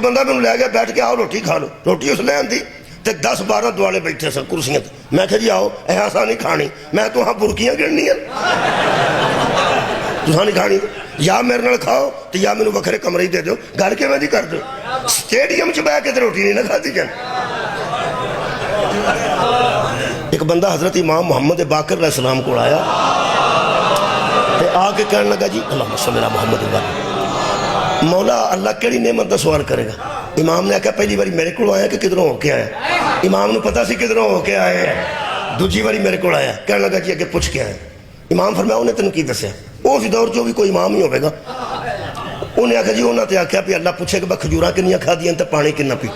بندہ میں لے گیا بیٹھ کے آؤ روٹی کھا لو، روٹی اس لے آندی تے 10-12 دوالے بیٹھے سن کرسیاں تے، میں کہا جی آؤ ایسا نہیں کھانی، میں تو ہاں برکیاں گرنی ہیں تساں نہیں کھانی، یا میرے نال کھاؤ تو یا میں وکھرے کمرے دے دو، گھر کے میں دی کر دو، سٹیڈیم چ بیٹھ کے تے روٹی نہیں نہ کھادی جان۔ ایک بندہ حضرت امام محمد باقر علیہ السلام کو آیا تے آ کے کہنے لگا جی اللہم صلی اللہ محمد اللہ، مولا اللہ کیڑی نعمت دا سوال کرے گا؟ امام نے کہا پہلی باری میرے کو آیا کہ کدھروں ہو کے آیا؟ امام نے پتا سی کدھروں ہو کے آئے ہیں۔ دوجی باری میرے کو آیا، کہنے لگا جی اگے پوچھ کے آئے۔ امام فرمایا انہیں تینوں کی دسیا؟ اس دور جو بھی کوئی امام ہی ہوئے گا، انہیں آکھا جی انہوں نے آکھا بھی اللہ پوچھے کہ کھجوراں کنیاں کھا دیاں تے پانی کنا پی،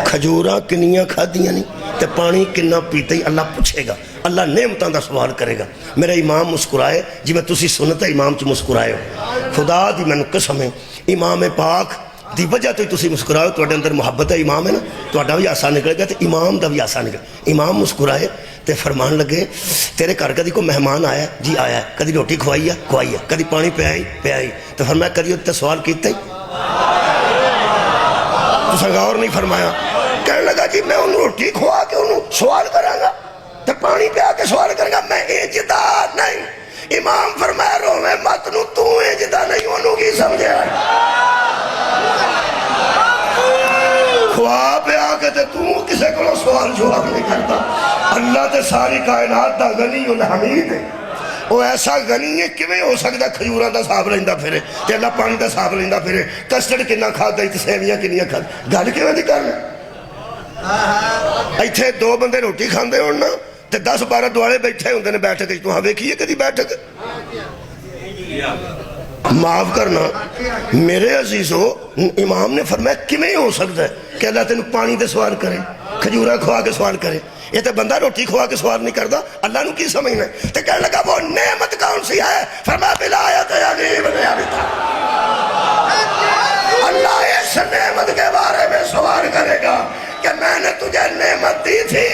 کھجوراں کنیاں کھا دیاں نہیں تے پانی کنا پیتے ہی اللہ پوچھے گا، اللہ نعمتاں دا سوال کرے گا۔ میرا امام مسکرائے جی میں تسی سنتا امام چ مسکرائے ہو، خدا دی میں قسم ہے امام پاک دی وجہ تو تسی مسکرائے، تو اندر محبت ہے امام ہے نا، تو بھی آسان نکلے گا تو امام دا بھی آسان نکلے۔ امام مسکرائے تے فرمان لگے تیرے گھر کدی کو مہمان آیا؟ جی آیا ہے۔ کدی روٹی کھوائی ہے؟ کھوائی ہے۔ کدی پانی پیائی؟ تو فرمایا کدی اتنے سوال کیتا ہی؟ تو غور نہیں فرمایا؟ کہنے لگا جی میں انہوں روٹی کھوا کے انہوں سوال کروں گا تو پانی پیا کے سوال کروں گا، میں اجدا نہیں۔ امام فرمایا روے مت نو، تو اجدا نہیں انہوں کی سمجھے کھوا پیا کے تو کسے کو سوال جواب نہیں کرتا۔ اللہ تے ساری کائنات دا غنی الحمید ہے، وہ ایسا غنی ہے کہ میں ہو سکتا کھجوراں دا صاحب لیندہ پھرے تے اللہ پانی دا صاحب لیندہ پھرے، کسٹرڈ کنا کھاتا ہے تے سیویاں کنیاں کھاتا، گل کیوں نہیں کرنا؟ ایتھے دو بندے روٹی کھاندے ہونا تے 10-12 دوالے بیٹھے ہوندے نے بیٹھ کے، تو ہاں ویکھیے کدی بیٹھ کے؟ معاف کرنا میرے عزیزو، امام نے فرمایا کیویں ہو سکتا ہے کہ اللہ تینوں پانی دے سوال کرے، کھجوراں کھوا کے سوال کرے؟ یہ تو بندہ روٹی کھوا کے سوال نہیں کرتا، اللہ نو کی سمجھنا ہے؟ تو کہنے لگا وہ نعمت کون سی ہے؟ فرمایا بلایت علیم نے ابتا، اللہ اس نعمت کے بارے میں سوال کرے گا کہ میں نے تجھے نعمت دی تھی